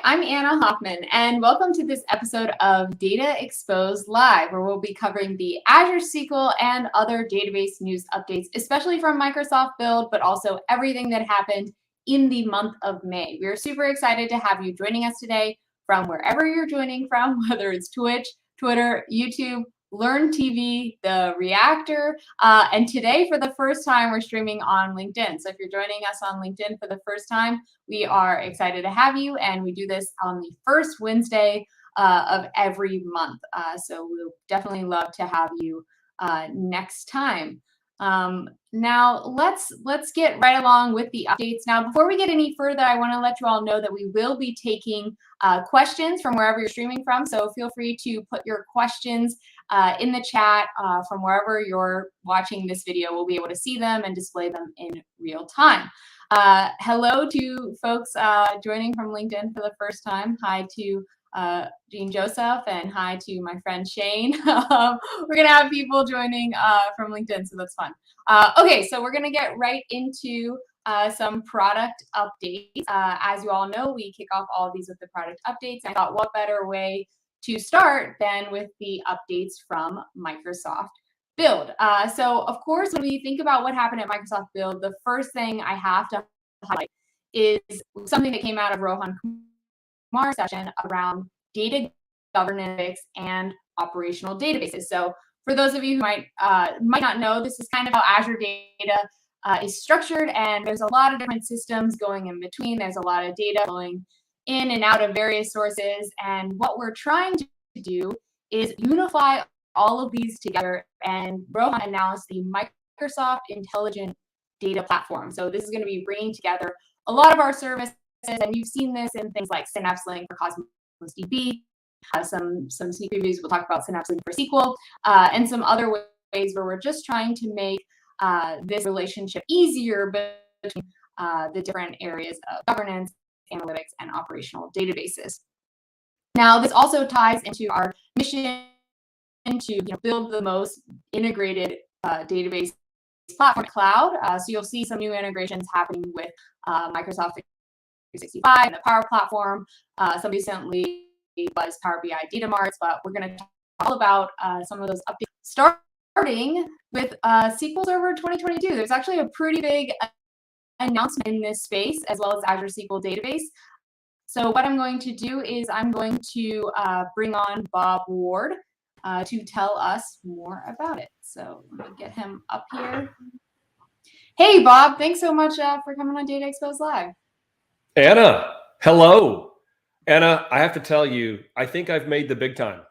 I'm Anna Hoffman, and welcome to this episode of Data Exposed Live, where we'll be covering the Azure SQL and other database news updates, especially from Microsoft Build, but also everything that happened in the month of May. We are super excited to have you joining us today from wherever you're joining from, whether it's Twitch, Twitter, YouTube, Learn TV, the Reactor, and today for the first time we're streaming on LinkedIn. So if you're joining us on LinkedIn for the first time, we are excited to have you, and we do this on the first Wednesday of every month. So we'll definitely love to have you next time. Now let's get right along with the updates. Now, before we get any further, I want to let you all know that we will be taking questions from wherever you're streaming from. So feel free to put your questions in the chat from wherever you're watching this video. We'll be able to see them and display them in real time. Hello to folks joining from LinkedIn for the first time. Hi to Jean Joseph, and hi to my friend Shane. We're gonna have people joining from LinkedIn, so that's fun. Okay, so we're gonna get right into some product updates. As you all know, we kick off all of these with the product updates. I thought, what better way to start than with the updates from Microsoft Build. So of course, when we think about what happened at Microsoft Build, the first thing I have to highlight is something that came out of Rohan Kumar's session around data governance and operational databases. So for those of you who might not know, this is kind of how Azure data is structured, and there's a lot of different systems going in between. There's a lot of data flowing in and out of various sources, and what we're trying to do is unify all of these together, and Rohan announced the Microsoft Intelligent Data Platform. So this is going to be bringing together a lot of our services, and you've seen this in things like Synapse Link for Cosmos DB, some sneak previews. We'll talk about Synapse Link for SQL, and some other ways where we're just trying to make this relationship easier between the different areas of governance, analytics, and operational databases. Now, this also ties into our mission to build the most integrated database platform cloud. So you'll see some new integrations happening with Microsoft 365 and the Power Platform. Some recently was Power BI Data Marts, but we're going to talk all about some of those updates. Starting with SQL Server 2022, there's actually a pretty big announcement in this space, as well as Azure SQL Database. So what I'm going to do is I'm going to bring on Bob Ward to tell us more about it. So let me get him up here. Hey, Bob, thanks so much for coming on Data Exposed Live. Anna, hello. Anna, I have to tell you, I think I've made the big time.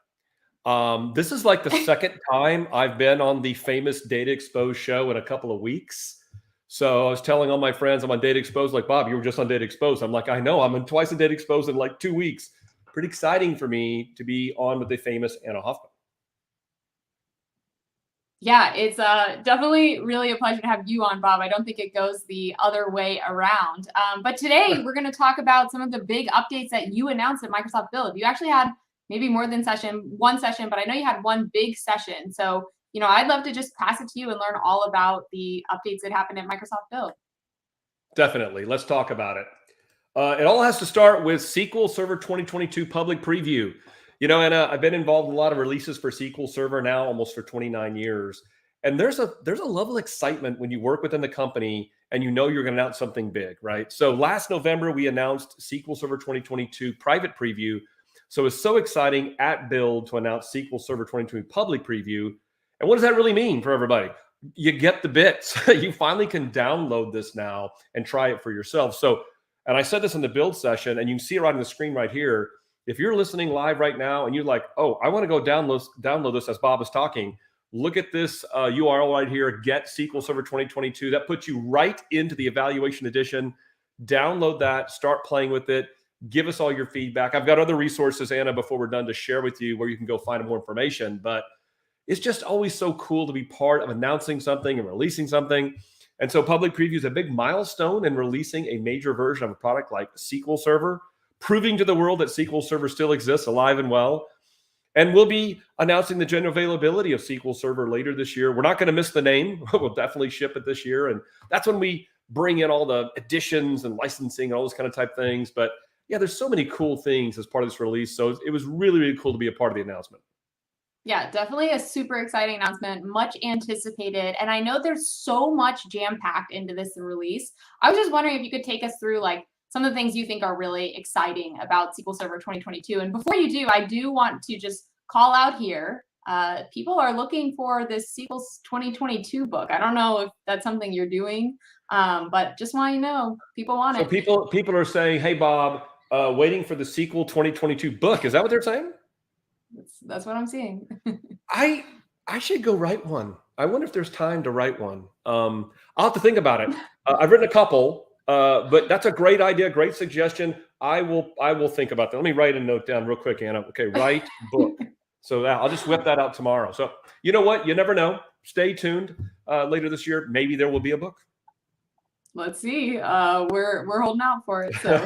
This is like the second time I've been on the famous Data Exposed show in a couple of weeks. So I was telling all my friends I'm on Data Exposed, like, Bob, you were just on Data Exposed. I'm like, I know, I'm twice on Data Exposed in like 2 weeks. Pretty exciting for me to be on with the famous Anna Hoffman. Yeah, it's definitely really a pleasure to have you on, Bob. I don't think it goes the other way around. But today we're going to talk about some of the big updates that you announced at Microsoft Build. You actually had maybe more than one session, but I know you had one big session. So, I'd love to just pass it to you and learn all about the updates that happened at Microsoft Build. Definitely. Let's talk about it. It all has to start with SQL Server 2022 public preview. Anna, I've been involved in a lot of releases for SQL Server now almost for 29 years. And there's a level of excitement when you work within the company and you're going to announce something big, right? So last November, we announced SQL Server 2022 private preview. So it's so exciting at Build to announce SQL Server 2022 public preview. And what does that really mean for everybody? You get the bits. You finally can download this now and try it for yourself. So, and I said this in the Build session, and you can see it right on the screen right here. If you're listening live right now and you're like, oh, I want to go download this as Bob is talking, look at this URL right here, Get SQL Server 2022. That puts you right into the evaluation edition. Download that, start playing with it. Give us all your feedback. I've got other resources, Anna, before we're done to share with you where you can go find more information. But it's just always so cool to be part of announcing something and releasing something. And so public preview is a big milestone in releasing a major version of a product like SQL Server, proving to the world that SQL Server still exists alive and well. And we'll be announcing the general availability of SQL Server later this year. We're not going to miss the name. We'll definitely ship it this year. And that's when we bring in all the additions and licensing and all those kind of type things. But yeah, there's so many cool things as part of this release. So it was really, really cool to be a part of the announcement. Yeah, definitely a super exciting announcement, much anticipated. And I know there's so much jam-packed into this release. I was just wondering if you could take us through like some of the things you think are really exciting about SQL Server 2022. And before you do, I do want to just call out here. People are looking for this SQL 2022 book. I don't know if that's something you're doing, but just want you to know, people want So it. people are saying, hey, Bob, waiting for the SQL 2022 book. Is that what they're saying? That's what I'm seeing. I should go write one. I wonder if there's time to write one. I'll have to think about it. I've written a couple, but that's a great idea, great suggestion. I will think about that. Let me write a note down real quick, Anna. Okay, write book. So I'll just whip that out tomorrow. So you know what? You never know. Stay tuned. Later this year, maybe there will be a book. Let's see. We're holding out for it. So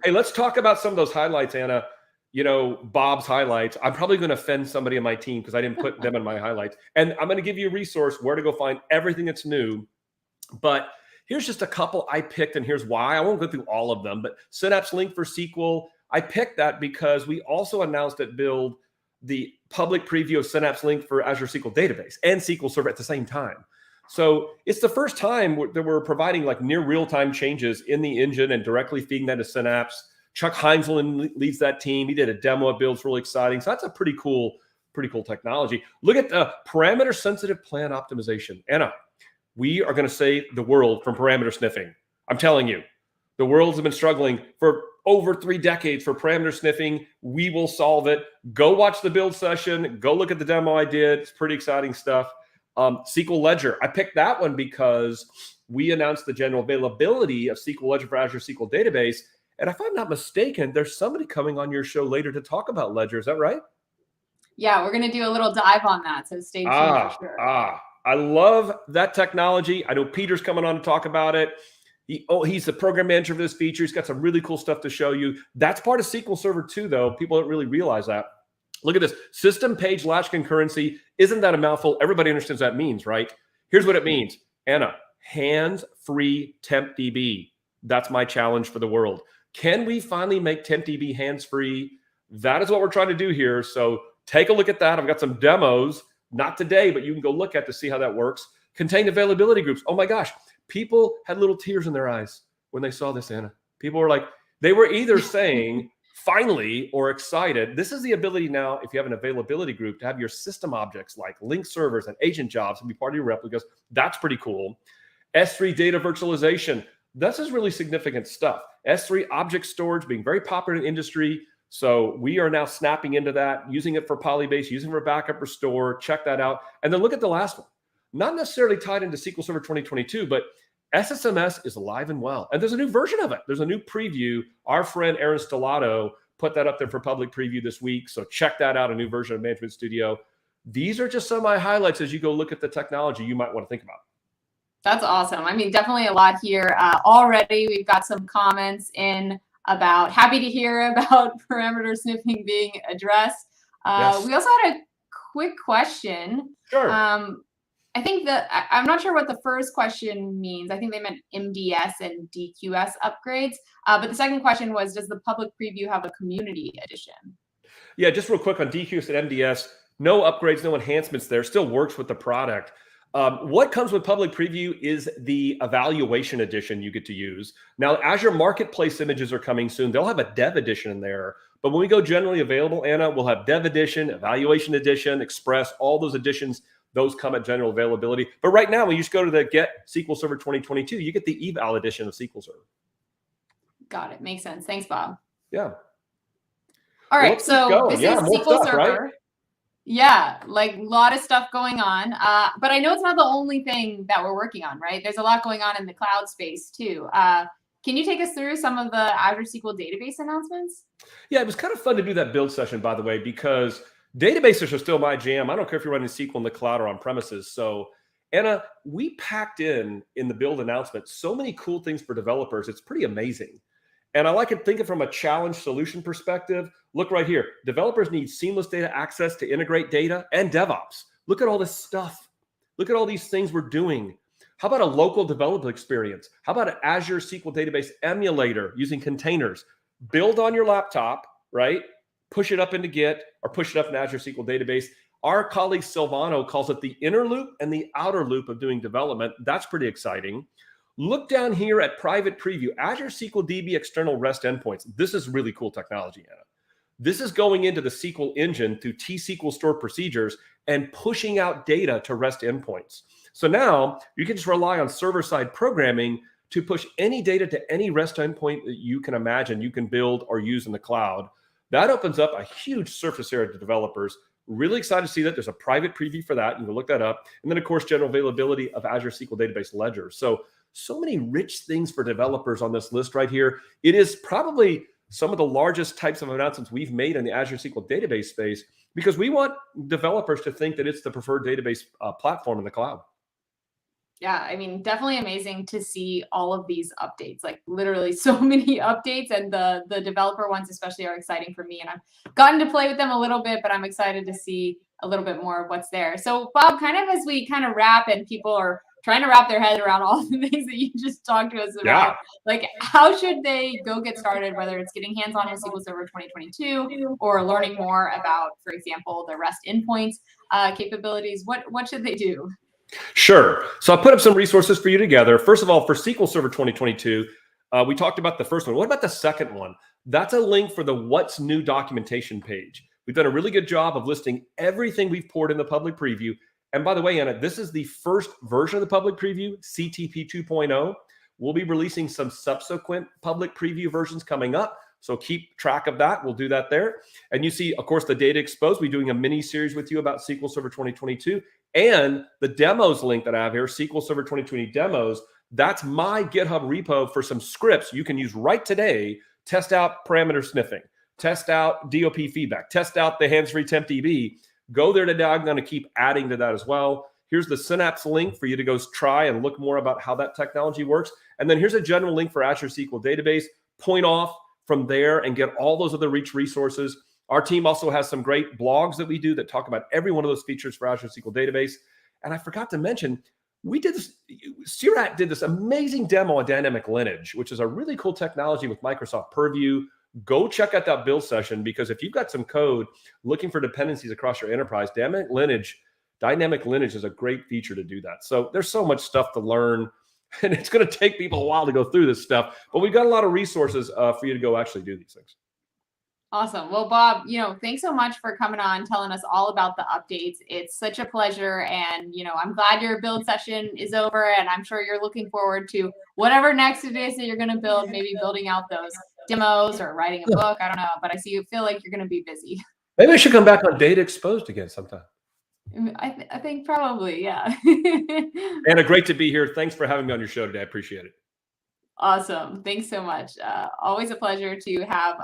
hey, let's talk about some of those highlights, Anna. You know, Bob's highlights. I'm probably going to offend somebody on my team because I didn't put them in my highlights. And I'm going to give you a resource where to go find everything that's new. But here's just a couple I picked, and here's why. I won't go through all of them, but Synapse Link for SQL. I picked that because we also announced at Build the public preview of Synapse Link for Azure SQL Database and SQL Server at the same time. So it's the first time that we're providing like near real-time changes in the engine and directly feeding that to Synapse. Chuck Heinzelman leads that team. He did a demo at Build. It's really exciting. So that's a pretty cool technology. Look at the parameter-sensitive plan optimization. Anna, we are going to save the world from parameter sniffing. I'm telling you, the world has been struggling for over 3 decades for parameter sniffing. We will solve it. Go watch the Build session. Go look at the demo I did. It's pretty exciting stuff. SQL Ledger. I picked that one because we announced the general availability of SQL Ledger for Azure SQL Database. And if I'm not mistaken, there's somebody coming on your show later to talk about Ledger. Is that right? Yeah, we're going to do a little dive on that. So stay tuned for sure. I love that technology. I know Peter's coming on to talk about it. He's the program manager for this feature. He's got some really cool stuff to show you. That's part of SQL Server too, though. People don't really realize that. Look at this. System page latch concurrency. Isn't that a mouthful? Everybody understands what that means, right? Here's what it means. Anna, hands-free TempDB. That's my challenge for the world. Can we finally make TempDB hands-free? That is what we're trying to do here. So take a look at that. I've got some demos, not today, but you can go look at to see how that works. Contained availability groups. Oh my gosh. People had little tears in their eyes when they saw this, Anna. People were like, they were either saying, finally, or excited. This is the ability now, if you have an availability group, to have your system objects like link servers and agent jobs and be part of your replicas. That's pretty cool. S3 data virtualization. This is really significant stuff. S3 object storage being very popular in the industry. So we are now snapping into that, using it for Polybase, using it for backup restore. Check that out. And then look at the last one. Not necessarily tied into SQL Server 2022, but SSMS is alive and well. And there's a new version of it. There's a new preview. Our friend Aaron Stellato put that up there for public preview this week. So check that out, a new version of Management Studio. These are just some of my highlights as you go look at the technology you might want to think about. That's awesome. I mean, definitely a lot here. Already, we've got some comments in about happy to hear about parameter sniffing being addressed. Yes. We also had a quick question. Sure. I think I'm not sure what the first question means. I think they meant MDS and DQS upgrades. But the second question was, does the public preview have a community edition? Yeah, just real quick on DQS and MDS, no upgrades, no enhancements there. Still works with the product. What comes with public preview is the evaluation edition you get to use. Now, Azure Marketplace images are coming soon. They'll have a dev edition in there. But when we go generally available, Anna, we'll have dev edition, evaluation edition, express, all those editions. Those come at general availability. But right now, when you just go to the Get SQL Server 2022, you get the eval edition of SQL Server. Got it. Makes sense. Thanks, Bob. Yeah. All right. So this is SQL stuff, Server. Right? Yeah, like a lot of stuff going on. But I know it's not the only thing that we're working on, right? There's a lot going on in the cloud space too. Can you take us through some of the Azure SQL database announcements? Yeah, it was kind of fun to do that build session, by the way, because databases are still my jam. I don't care if you're running SQL in the cloud or on premises. So, Anna, we packed in the build announcement so many cool things for developers. It's pretty amazing. And I like to think of it from a challenge solution perspective. Look right here. Developers need seamless data access to integrate data and DevOps. Look at all this stuff. Look at all these things we're doing. How about a local development experience? How about an Azure SQL Database emulator using containers? build on your laptop, right? Push it up into Git or push it up in Azure SQL database. Our colleague Silvano calls it the inner loop and the outer loop of doing development. That's pretty exciting. Look down here at private preview, Azure SQL DB external REST endpoints. This is really cool technology, Anna. This is going into the SQL engine through T-SQL stored procedures and pushing out data to REST endpoints. So now you can just rely on server-side programming to push any data to any REST endpoint that you can imagine you can build or use in the cloud. That opens up a huge surface area to developers. Really excited to see that. There's a private preview for that. You can look that up. And then, of course, general availability of Azure SQL Database Ledger. So many rich things for developers on this list right here. It is probably some of the largest types of announcements we've made in the Azure SQL database space because we want developers to think that it's the preferred database platform in the cloud. Yeah, I mean, definitely amazing to see all of these updates, like literally so many updates, and the developer ones especially are exciting for me. And I've gotten to play with them a little bit, but I'm excited to see a little bit more of what's there. So Bob, kind of as we kind of wrap and people are trying to wrap their head around all the things that you just talked to us about, like how should they go get started, whether it's getting hands-on with SQL Server 2022 or learning more about, for example, the REST endpoints capabilities, what should they do? Sure. So I put up some resources for you together. First of all, for SQL Server 2022, we talked about the first one. What about the second one? That's a link for the What's New documentation page. We've done a really good job of listing everything we've poured in the public preview. And by the way, Anna, this is the first version of the public preview, CTP 2.0. We'll be releasing some subsequent public preview versions coming up. So keep track of that. We'll do that there. And you see, of course, the data exposed. We're doing a mini series with you about SQL Server 2022. And the demos link that I have here, SQL Server 2020 demos, that's my GitHub repo for some scripts you can use right today. Test out parameter sniffing, test out DOP feedback, test out the hands-free temp DB. Go there today. I'm going to keep adding to that as well. Here's the Synapse link for you to go try and look more about how that technology works. And then here's a general link for Azure SQL Database. Point off from there and get all those other rich resources. Our team also has some great blogs that we do that talk about every one of those features for Azure SQL Database. And I forgot to mention, we did this, Sirat did this amazing demo on dynamic lineage, which is a really cool technology with Microsoft Purview. Go check out that build session, because if you've got some code looking for dependencies across your enterprise, dynamic lineage is a great feature to do that. So there's so much stuff to learn, and it's going to take people a while to go through this stuff, but we've got a lot of resources for you to go actually do these things. Awesome. Well, Bob, thanks so much for coming on, telling us all about the updates. It's such a pleasure. And, I'm glad your build session is over, and I'm sure you're looking forward to whatever next it is that you're going to build, maybe building out those demos or writing a book. I don't know, but feel like you're going to be busy. Maybe I should come back on Data Exposed again sometime. I think probably, yeah. Anna, great to be here. Thanks for having me on your show today. I appreciate it. Awesome. Thanks so much. Always a pleasure to have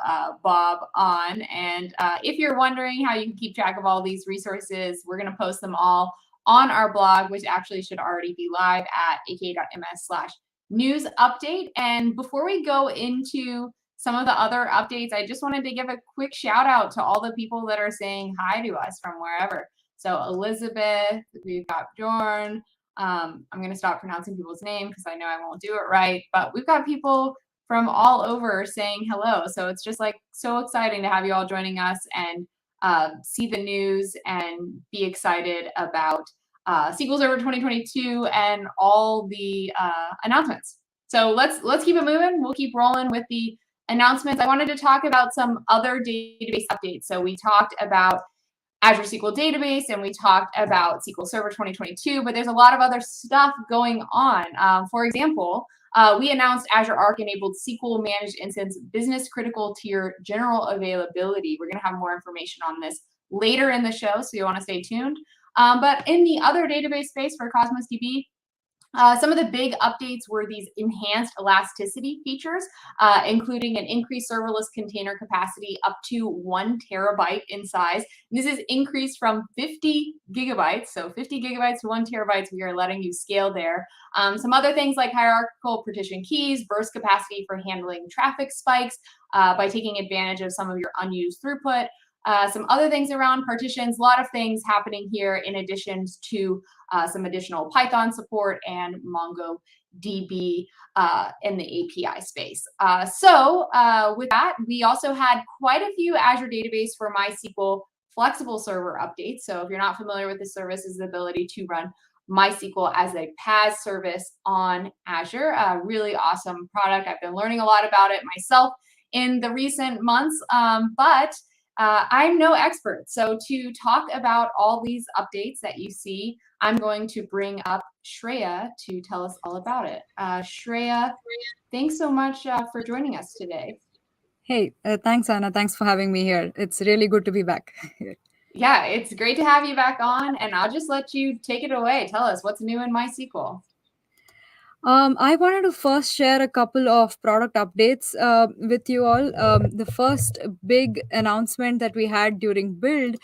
Bob on. And if you're wondering how you can keep track of all these resources, we're going to post them all on our blog, which actually should already be live at aka.ms/news update. And before we go into some of the other updates, I just wanted to give a quick shout out to all the people that are saying hi to us from wherever. So Elizabeth, we've got Bjorn. I'm going to stop pronouncing people's name because I know I won't do it right, but we've got people from all over saying hello. So it's just like so exciting to have you all joining us and see the news and be excited about SQL Server 2022 and all the announcements. So let's keep it moving. We'll keep rolling with the announcements. I wanted to talk about some other database updates. So we talked about Azure SQL Database, and we talked about SQL Server 2022, but there's a lot of other stuff going on. For example, we announced Azure Arc-enabled SQL Managed Instance Business Critical Tier General Availability. We're going to have more information on this later in the show, so you want to stay tuned. But in the other database space for Cosmos DB, some of the big updates were these enhanced elasticity features, including an increased serverless container capacity up to 1 terabyte in size. This is increased from 50 gigabytes. So 50 gigabytes to 1 terabyte, we are letting you scale there. Some other things like hierarchical partition keys, burst capacity for handling traffic spikes by taking advantage of some of your unused throughput. some other things around partitions, a lot of things happening here in addition to some additional Python support and MongoDB in the API space. With that, we also had quite a few Azure Database for MySQL flexible server updates. So if you're not familiar with this service, is the ability to run MySQL as a PaaS service on Azure. A really awesome product. I've been learning a lot about it myself in the recent months, but I'm no expert. So to talk about all these updates that you see, I'm going to bring up Shreya to tell us all about it. Shreya, thanks so much for joining us today. Hey, thanks, Anna. Thanks for having me here. It's really good to be back. Yeah, it's great to have you back on, and I'll just let you take it away. Tell us what's new in MySQL. I wanted to first share a couple of product updates with you all. The first big announcement that we had during build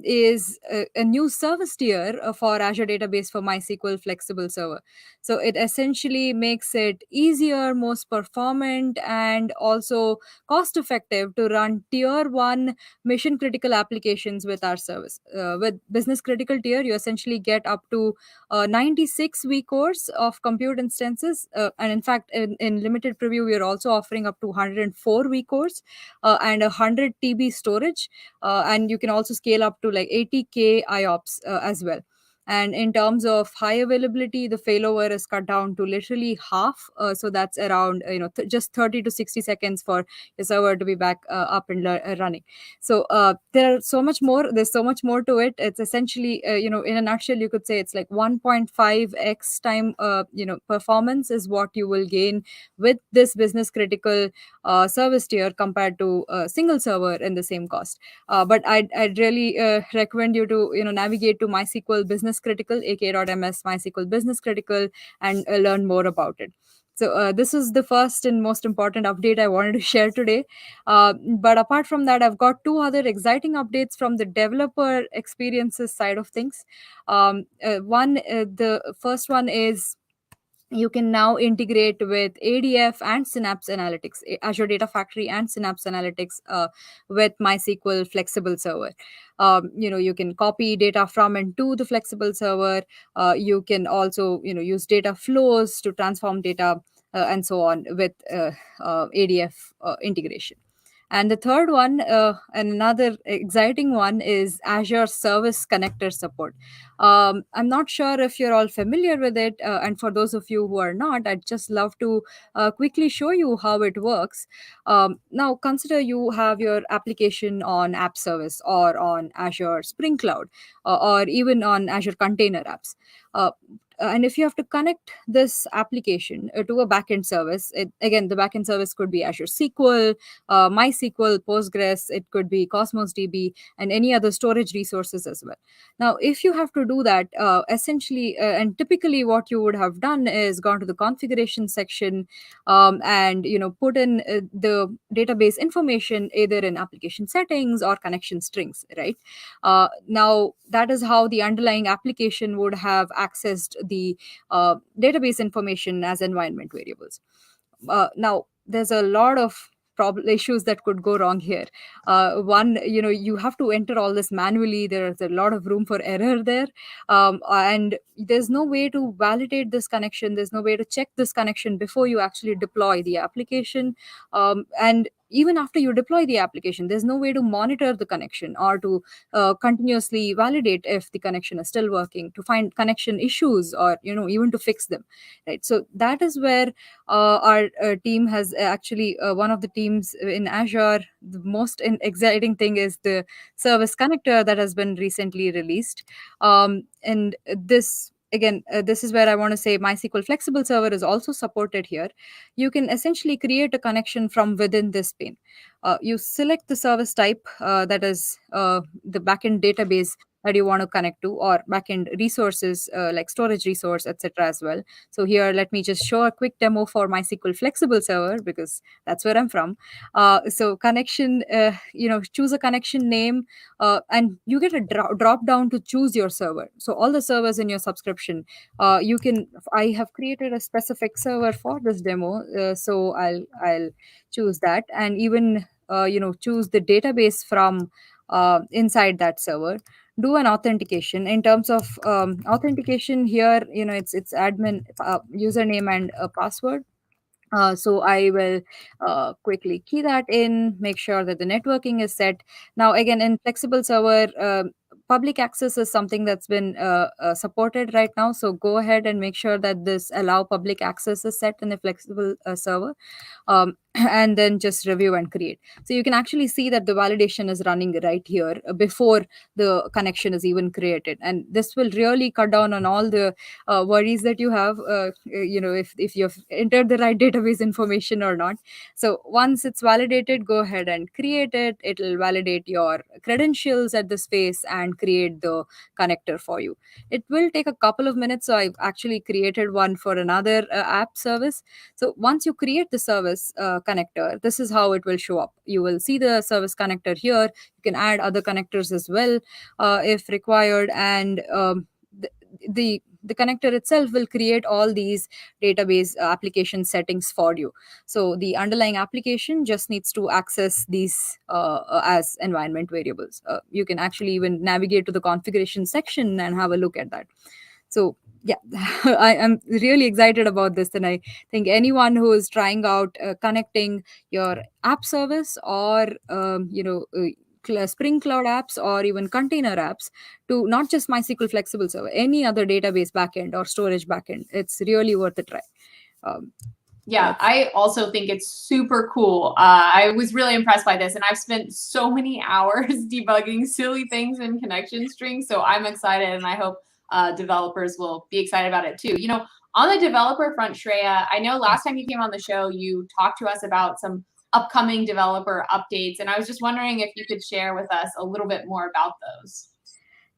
is a new service tier for Azure Database for MySQL Flexible Server. So it essentially makes it easier, most performant, and also cost effective to run tier 1 mission critical applications with our service. With business critical tier, you essentially get up to 96 vCores of compute instances. And in fact, in limited preview, we are also offering up to 104 vCores and 100 TB storage. And you can also scale up to like 80K IOPS as well. And in terms of high availability, the failover is cut down to literally half. So that's around just 30 to 60 seconds for your server to be back up and running. So there's so much more to it. It's essentially in a nutshell, you could say it's like 1.5x time performance is what you will gain with this business critical service tier compared to a single server in the same cost. But I'd really recommend you to navigate to MySQL Business Critical, aka.ms MySQL Business Critical, and learn more about it. So this is the first and most important update I wanted to share today. But apart from that, I've got two other exciting updates from the developer experiences side of things. The first one is you can now integrate with ADF and Synapse Analytics, Azure Data Factory and Synapse Analytics with MySQL Flexible Server. You can copy data from and to the flexible server. You can also use data flows to transform data and so on with ADF integration. And the third one, and another exciting one, is Azure Service Connector support. I'm not sure if you're all familiar with it. And for those of you who are not, I'd just love to quickly show you how it works. Now, consider you have your application on App Service or on Azure Spring Cloud or even on Azure Container Apps. And if you have to connect this application to a backend service, again, the backend service could be Azure SQL, MySQL, Postgres, it could be Cosmos DB, and any other storage resources as well. Now, if you have to do that, essentially, and typically what you would have done is gone to the configuration section and put in the database information either in application settings or connection strings, right? Now, that is how the underlying application would have accessed the database information as environment variables. Now, there's a lot of issues that could go wrong here. One, you have to enter all this manually. There's a lot of room for error there. And there's no way to validate this connection. There's no way to check this connection before you actually deploy the application. And even after you deploy the application, there's no way to monitor the connection or to continuously validate if the connection is still working, to find connection issues or even to fix them, right? So that is where our team has actually one of the teams in Azure. The most exciting thing is the service connector that has been recently released. And this again, this is where I want to say MySQL Flexible Server is also supported here. You can essentially create a connection from within this pane. You select the service type, that is the backend database that you want to connect to, or backend resources like storage resource, etc. as well. So here, let me just show a quick demo for MySQL Flexible Server because that's where I'm from. So connection, choose a connection name, and you get a drop down to choose your server. So all the servers in your subscription, I have created a specific server for this demo, so I'll choose that, and even choose the database from inside that server. Do an authentication. In terms of authentication here, it's admin username and a password. So I will quickly key that in, make sure that the networking is set. Now, again, in flexible server, public access is something that's been supported right now. So go ahead and make sure that this allow public access is set in the flexible server. And then just review and create. So you can actually see that the validation is running right here before the connection is even created. And this will really cut down on all the worries that you have, if you've entered the right database information or not. So once it's validated, go ahead and create it. It'll validate your credentials at the space and create the connector for you. It will take a couple of minutes. So I've actually created one for another app service. So once you create the service connector, this is how it will show up. You will see the service connector here. You can add other connectors as well if required. And the connector itself will create all these database application settings for you. So the underlying application just needs to access these as environment variables. You can actually even navigate to the configuration section and have a look at that. So yeah, I am really excited about this, and I think anyone who is trying out connecting your app service or Spring Cloud apps or even container apps to not just MySQL Flexible Server, any other database backend or storage backend, it's really worth a try. Yeah, I also think it's super cool. I was really impressed by this, and I've spent so many hours debugging silly things in connection strings. So I'm excited, and I hope developers will be excited about it too. On the developer front, Shreya, I know last time you came on the show, you talked to us about some upcoming developer updates, and I was just wondering if you could share with us a little bit more about those.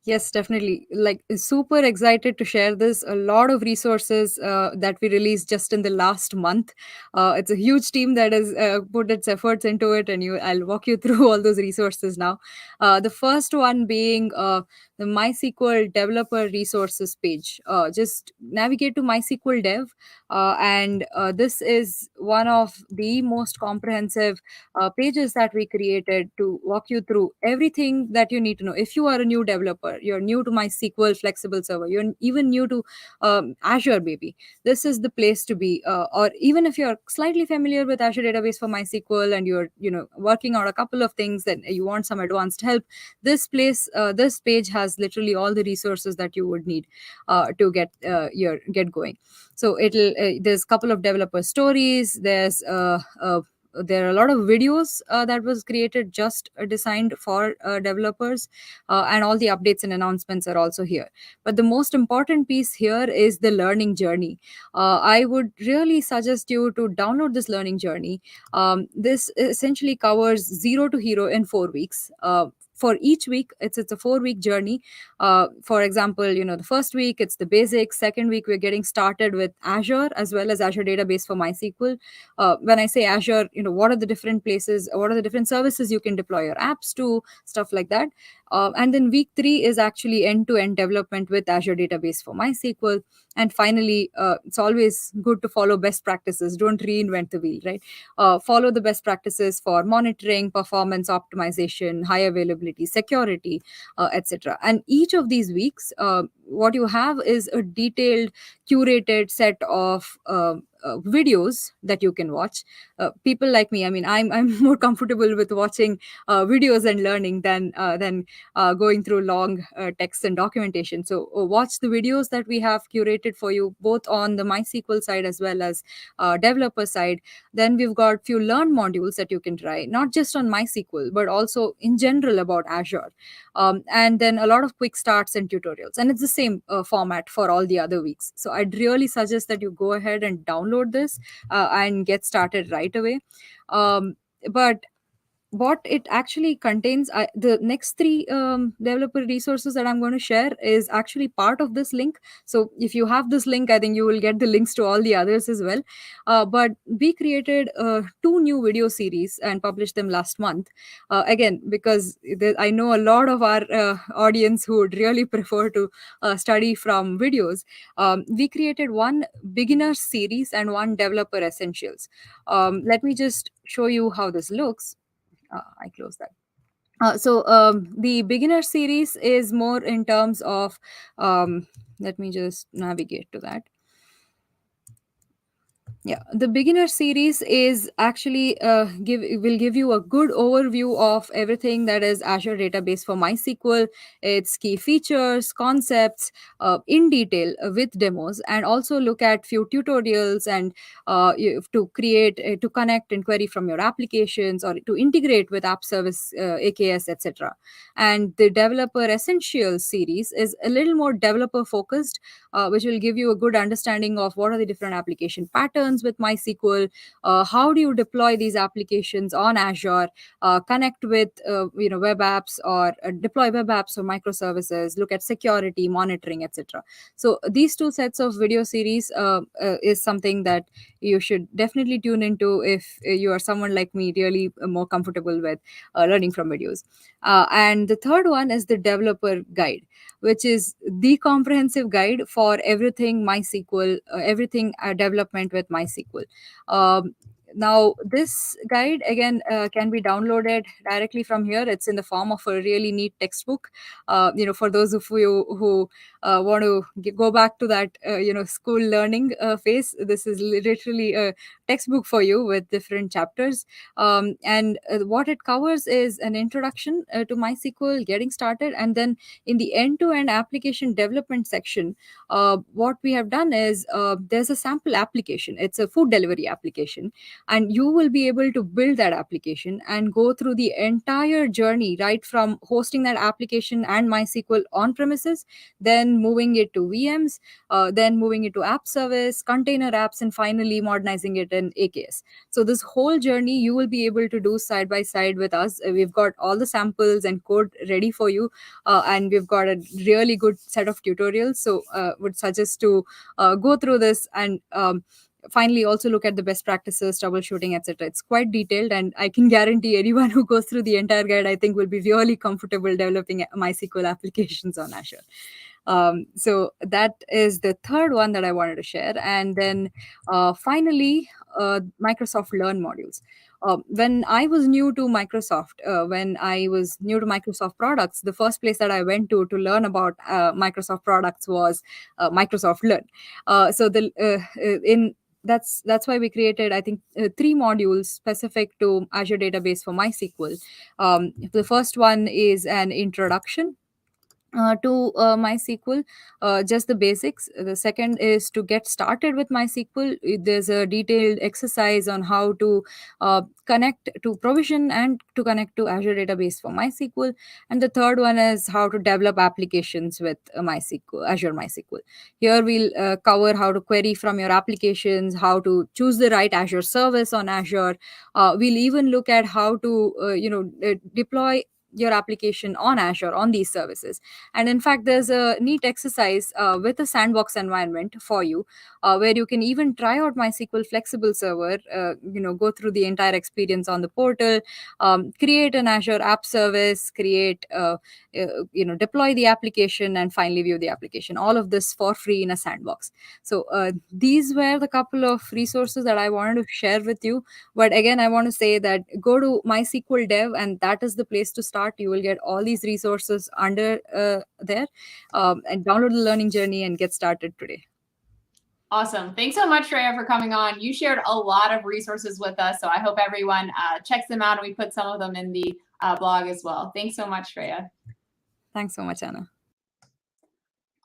Yes, definitely. Like, super excited to share this. A lot of resources that we released just in the last month. It's a huge team that has put its efforts into it, and I'll walk you through all those resources now. The first one being the MySQL developer resources page. Just navigate to MySQL Dev, and this is one of the most comprehensive pages that we created to walk you through everything that you need to know. If you are a new developer, you're new to MySQL Flexible Server, you're even new to Azure, maybe, this is the place to be. Or even if you're slightly familiar with Azure Database for MySQL and you're working on a couple of things that you want some advanced help, this page has literally all the resources that you would need to get going. So there's a couple of developer stories. There are a lot of videos that was created just designed for developers, and all the updates and announcements are also here. But the most important piece here is the learning journey. I would really suggest you to download this learning journey. This essentially covers 0 to hero in 4 weeks. For each week, it's a 4-week journey. For example, the first week it's the basics. Second week we're getting started with Azure as well as Azure Database for MySQL. When I say Azure, what are the different places, what are the different services you can deploy your apps to, stuff like that. And then week 3 is actually end-to-end development with Azure Database for MySQL. And finally, it's always good to follow best practices. Don't reinvent the wheel, right? Follow the best practices for monitoring, performance optimization, high availability, security, etc. And each of these weeks, what you have is a detailed, curated set of videos that you can watch. People like me, I mean, I'm more comfortable with watching videos and learning than going through long text and documentation. So watch the videos that we have curated for you, both on the MySQL side as well as developer side. Then we've got few learn modules that you can try, not just on MySQL, but also in general about Azure. And then a lot of quick starts and tutorials. And it's the same format for all the other weeks. So I'd really suggest that you go ahead and download this and get started right away. But what it actually contains, the next 3 developer resources that I'm going to share is actually part of this link. So if you have this link, I think you will get the links to all the others as well. But we created 2 new video series and published them last month. Again, because I know a lot of our audience who would really prefer to study from videos. We created one beginner series and one developer essentials. Let me just show you how this looks. I close that. The beginner series is more in terms of, let me just navigate to that. Yeah, the beginner series is actually will give you a good overview of everything that is Azure database for MySQL, its key features, concepts in detail with demos, and also look at few tutorials and to create, to connect and query from your applications or to integrate with app service, AKS, etc. And the developer essentials series is a little more developer focused, which will give you a good understanding of what are the different application patterns with MySQL, how do you deploy these applications on Azure, connect with web apps or deploy web apps or microservices, look at security, monitoring, etc. So these two sets of video series is something that you should definitely tune into if you are someone like me, really more comfortable with learning from videos. And the third one is the developer guide, which is the comprehensive guide for everything MySQL, everything development with MySQL. Now, this guide again can be downloaded directly from here. It's in the form of a really neat textbook. For those of you who want to go back to that, school learning phase, this is literally a textbook for you with different chapters. And what it covers is an introduction to MySQL, getting started, and then in the end-to-end application development section, what we have done is there's a sample application. It's a food delivery application, and you will be able to build that application and go through the entire journey, right from hosting that application and MySQL on premises, then moving it to VMs, then moving it to app service, container apps, and finally modernizing it in AKS. So this whole journey you will be able to do side by side with us. We've got all the samples and code ready for you, and we've got a really good set of tutorials. So would suggest to go through this and finally also look at the best practices, troubleshooting, etc. It's quite detailed, and I can guarantee anyone who goes through the entire guide, I think, will be really comfortable developing MySQL applications on Azure. So that is the third one that I wanted to share. And then finally, Microsoft Learn modules. When I was new to Microsoft, when I was new to Microsoft products, the first place that I went to learn about Microsoft products was Microsoft Learn. So the in That's why we created, I think, 3 modules specific to Azure database for MySQL. The first one is an introduction to MySQL, just the basics. The second is to get started with MySQL. There's a detailed exercise on how to connect to provision and to connect to Azure database for MySQL. And the third one is how to develop applications with MySQL, Azure MySQL. Here we'll cover how to query from your applications, how to choose the right Azure service on Azure. We'll even look at how to deploy your application on Azure on these services. And in fact, there's a neat exercise with a sandbox environment for you, where you can even try out MySQL Flexible Server, go through the entire experience on the portal, create an Azure app service, deploy the application, and finally view the application. All of this for free in a sandbox. So these were the couple of resources that I wanted to share with you. But again, I want to say that go to MySQL Dev, and that is the place to start. You will get all these resources under there, and download the learning journey and get started today. Awesome. Thanks so much, Shreya, for coming on. You shared a lot of resources with us, so I hope everyone checks them out, and we put some of them in the blog as well. Thanks so much, Shreya. Thanks so much, Anna.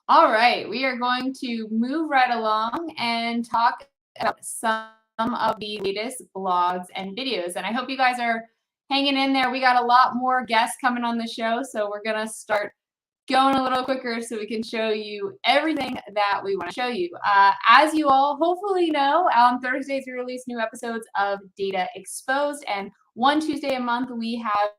All right, we are going to move right along and talk about some of the latest blogs and videos. And I hope you guys are hanging in there. We got a lot more guests coming on the show, so we're going to start going a little quicker so we can show you everything that we want to show you. As you all hopefully know, on Thursdays we release new episodes of Data Exposed, and one Tuesday a month we have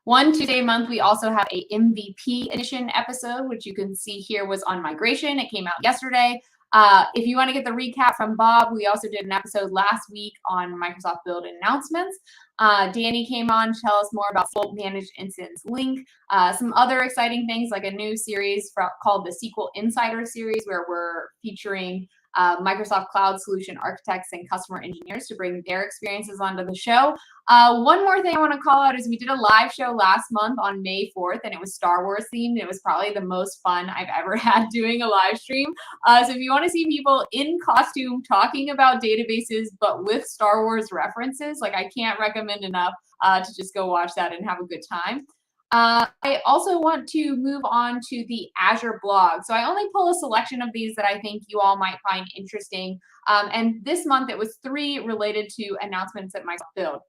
one Tuesday a month, we also have a MVP edition episode, which you can see here was on migration. It came out yesterday. If you want to get the recap from Bob, we also did an episode last week on Microsoft Build announcements. Danny came on to tell us more about full managed instance link, some other exciting things like a new series called the SQL Insider series, where we're featuring Microsoft Cloud Solution Architects and Customer Engineers to bring their experiences onto the show. One more thing I want to call out is we did a live show last month on May 4th, and it was Star Wars themed. It was probably the most fun I've ever had doing a live stream. So if you want to see people in costume talking about databases, but with Star Wars references, like, I can't recommend enough to just go watch that and have a good time. I also want to move on to the Azure blog. So I only pull a selection of these that I think you all might find interesting. And this month it was 3 related to announcements at Microsoft Build.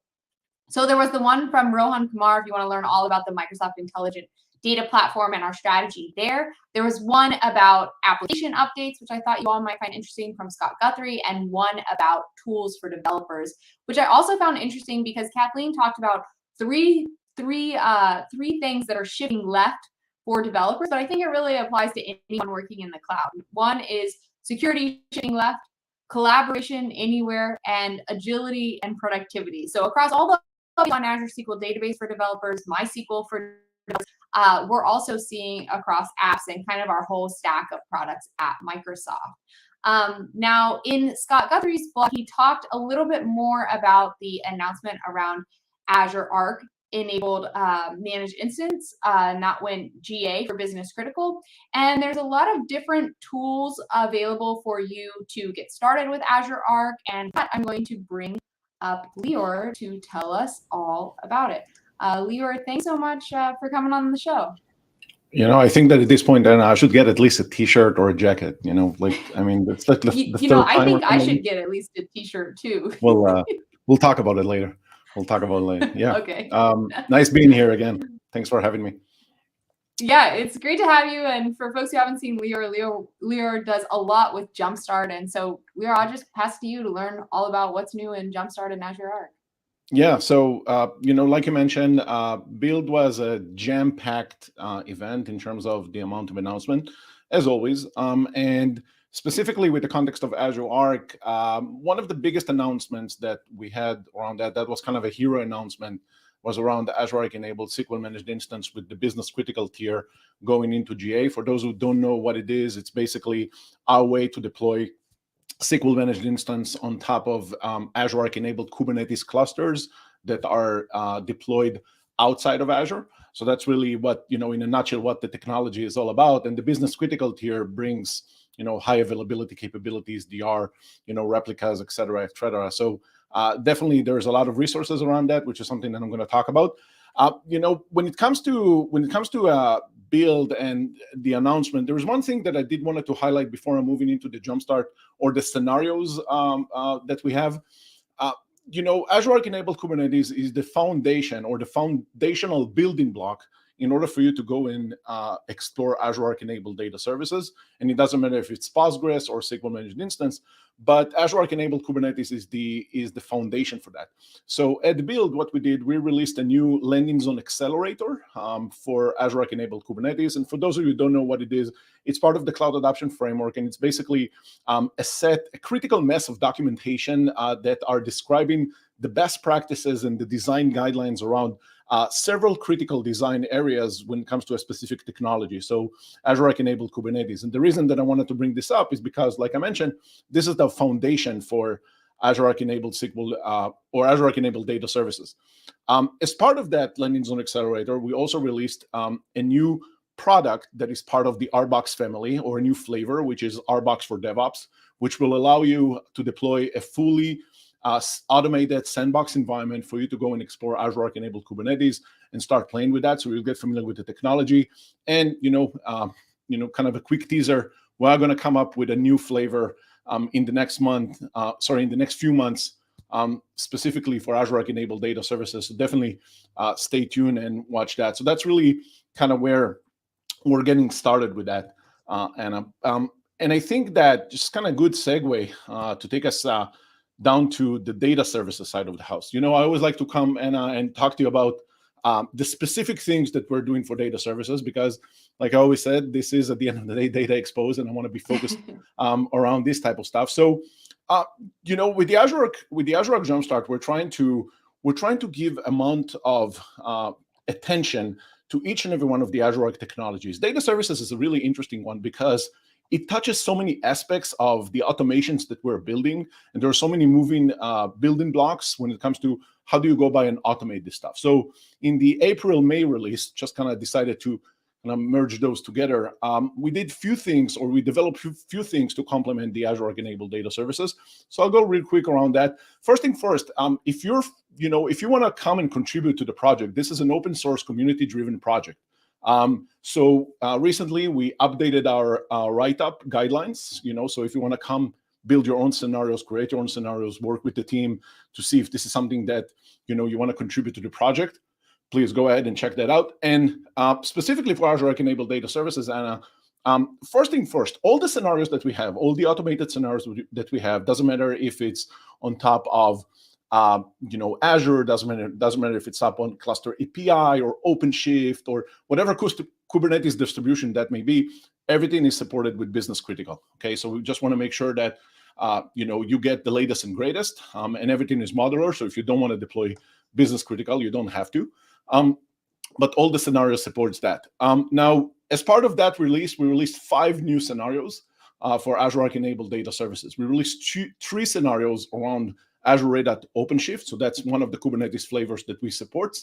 So there was the one from Rohan Kumar, if you want to learn all about the Microsoft Intelligent Data Platform and our strategy there. There was one about application updates, which I thought you all might find interesting, from Scott Guthrie, and one about tools for developers, which I also found interesting because Kathleen talked about three things that are shifting left for developers, but I think it really applies to anyone working in the cloud. One is security shifting left, collaboration anywhere, and agility and productivity. So across all the on Azure SQL Database for developers, MySQL for developers, we're also seeing across apps and kind of our whole stack of products at Microsoft. Now, in Scott Guthrie's blog, he talked a little bit more about the announcement around Azure Arc-enabled managed instance, and that went GA for business critical. And there's a lot of different tools available for you to get started with Azure Arc. And I'm going to bring up Lior to tell us all about it. Lior, thanks so much for coming on the show. I think that at this point, Anna, I should get at least a T-shirt or a jacket. I mean, it's like the third time. I think I should get at least a T-shirt too. Well, we'll talk about it later. Yeah. Okay. Nice being here again. Thanks for having me. Yeah, it's great to have you. And for folks who haven't seen Lior does a lot with Jumpstart. And so, Lior, I'll just pass to you to learn all about what's new in Jumpstart and Azure Arc. Yeah, so, like you mentioned, Build was a jam-packed event in terms of the amount of announcement, as always. And specifically with the context of Azure Arc, one of the biggest announcements that we had around that was kind of a hero announcement, was around the Azure Arc-enabled SQL managed instance with the business critical tier going into GA. For those who don't know what it is, it's basically our way to deploy SQL managed instance on top of Azure Arc-enabled Kubernetes clusters that are deployed outside of Azure. So that's really what, in a nutshell, what the technology is all about. And the business critical tier brings, high availability capabilities, DR, replicas, et cetera, et cetera. So definitely there's a lot of resources around that, which is something that I'm going to talk about. When it comes to Build and the announcement, there was one thing that I did wanted to highlight before I'm moving into the Jumpstart or the scenarios that we have. Azure Arc-enabled Kubernetes is the foundation or the foundational building block in order for you to go and explore Azure Arc-enabled data services. And it doesn't matter if it's Postgres or SQL managed instance, but Azure Arc-enabled Kubernetes is the foundation for that. So at Build, what we did, we released a new landing zone accelerator for Azure Arc-enabled Kubernetes. And for those of you who don't know what it is, it's part of the Cloud Adoption Framework, and it's basically a critical mass of documentation that are describing the best practices and the design guidelines around several critical design areas when it comes to a specific technology. So Azure Arc-enabled Kubernetes. And the reason that I wanted to bring this up is because, like I mentioned, this is the foundation for Azure Arc-enabled SQL or Azure Arc-enabled data services. As part of that landing zone accelerator, we also released a new product that is part of the RBox family, or a new flavor, which is RBox for DevOps, which will allow you to deploy a fully automated sandbox environment for you to go and explore Azure Arc-enabled Kubernetes and start playing with that. So you'll get familiar with the technology. And kind of a quick teaser, we're going to come up with a new flavor in the next few months, specifically for Azure Arc-enabled data services. So definitely stay tuned and watch that. So that's really kind of where we're getting started with that, Anna. And I think that just kind of good segue to take us down to the data services side of the house. I always like to come and talk to you about the specific things that we're doing for data services, because, like I always said, this is, at the end of the day, Data Exposed, and I want to be focused around this type of stuff. So, with the Azure Arc Jumpstart, we're trying to give amount of attention to each and every one of the Azure Arc technologies. Data services is a really interesting one because it touches so many aspects of the automations that we're building, and there are so many moving building blocks when it comes to how do you go by and automate this stuff. So in the April-May release, just kind of decided to merge those together. We did few things, or we developed few things to complement the Azure Arc-enabled data services. So I'll go real quick around that. First thing first, if you want to come and contribute to the project, this is an open source community-driven project. So recently we updated our write-up guidelines. So if you want to come build your own scenarios, create your own scenarios, work with the team to see if this is something that you want to contribute to the project, please go ahead and check that out. And specifically for Azure Arc-enabled data services, Anna, first thing first, all the scenarios that we have, all the automated scenarios that we have, doesn't matter if it's on top of Azure, doesn't matter if it's up on Cluster API or OpenShift or whatever Kubernetes distribution that may be, everything is supported with business critical. Okay, so we just want to make sure that you get the latest and greatest, and everything is modular. So if you don't want to deploy business critical, you don't have to. But all the scenarios supports that. Now, as part of that release, we released 5 new scenarios for Azure Arc-enabled data services. We released 3 scenarios around Azure Red Hat OpenShift. So that's one of the Kubernetes flavors that we support.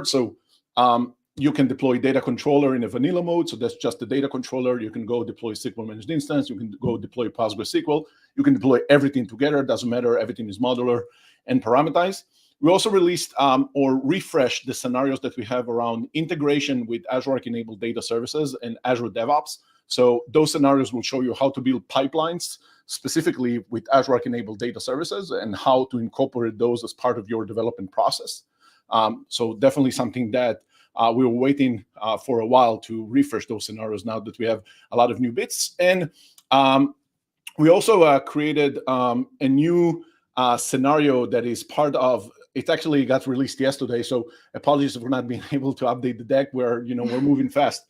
So you can deploy data controller in a vanilla mode. So that's just the data controller. You can go deploy SQL managed instance. You can go deploy PostgreSQL. You can deploy everything together. Doesn't matter. Everything is modular and parameterized. We also released or refreshed the scenarios that we have around integration with Azure Arc-enabled data services and Azure DevOps. So those scenarios will show you how to build pipelines specifically with Azure Arc-enabled data services and how to incorporate those as part of your development process. So definitely something that we were waiting for a while to refresh those scenarios now that we have a lot of new bits. And we also created a new scenario that is part of, it actually got released yesterday, so apologies for not being able to update the deck. We're moving fast.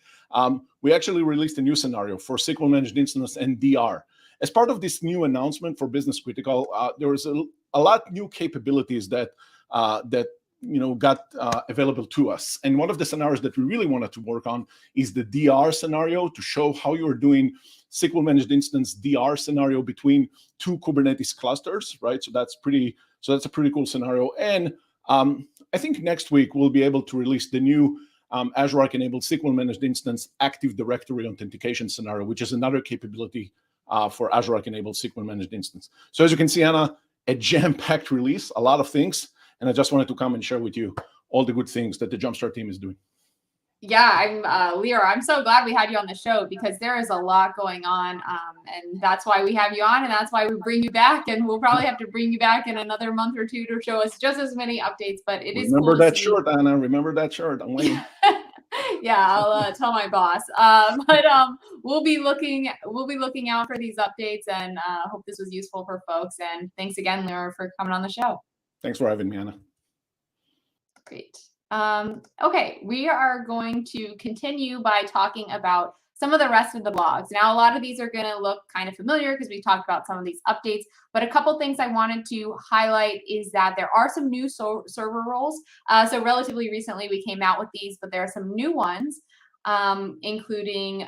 We actually released a new scenario for SQL Managed Instance and DR. As part of this new announcement for Business Critical, there was a lot new capabilities that got available to us. And one of the scenarios that we really wanted to work on is the DR scenario, to show how you're doing SQL Managed Instance DR scenario between 2 Kubernetes clusters, right? So that's a pretty cool scenario. And I think next week we'll be able to release the new Azure Arc-enabled SQL Managed Instance Active Directory Authentication scenario, which is another capability for Azure Arc-enabled SQL Managed Instance. So as you can see, Anna, a jam-packed release, a lot of things. And I just wanted to come and share with you all the good things that the Jumpstart team is doing. Yeah, Lior, I'm so glad we had you on the show, because there is a lot going on, and that's why we have you on, and that's why we bring you back, and we'll probably have to bring you back in another month or 2 to show us just as many updates. But it is remember cool that shirt, Anna. Remember that shirt. I'm waiting. Yeah, I'll tell my boss. But we'll be looking out for these updates, and hope this was useful for folks. And thanks again, Lior, for coming on the show. Thanks for having me, Anna. Great. Okay, we are going to continue by talking about some of the rest of the blogs. Now, a lot of these are going to look kind of familiar because we talked about some of these updates, but a couple things I wanted to highlight is that there are some new server roles. So relatively recently we came out with these, but there are some new ones, including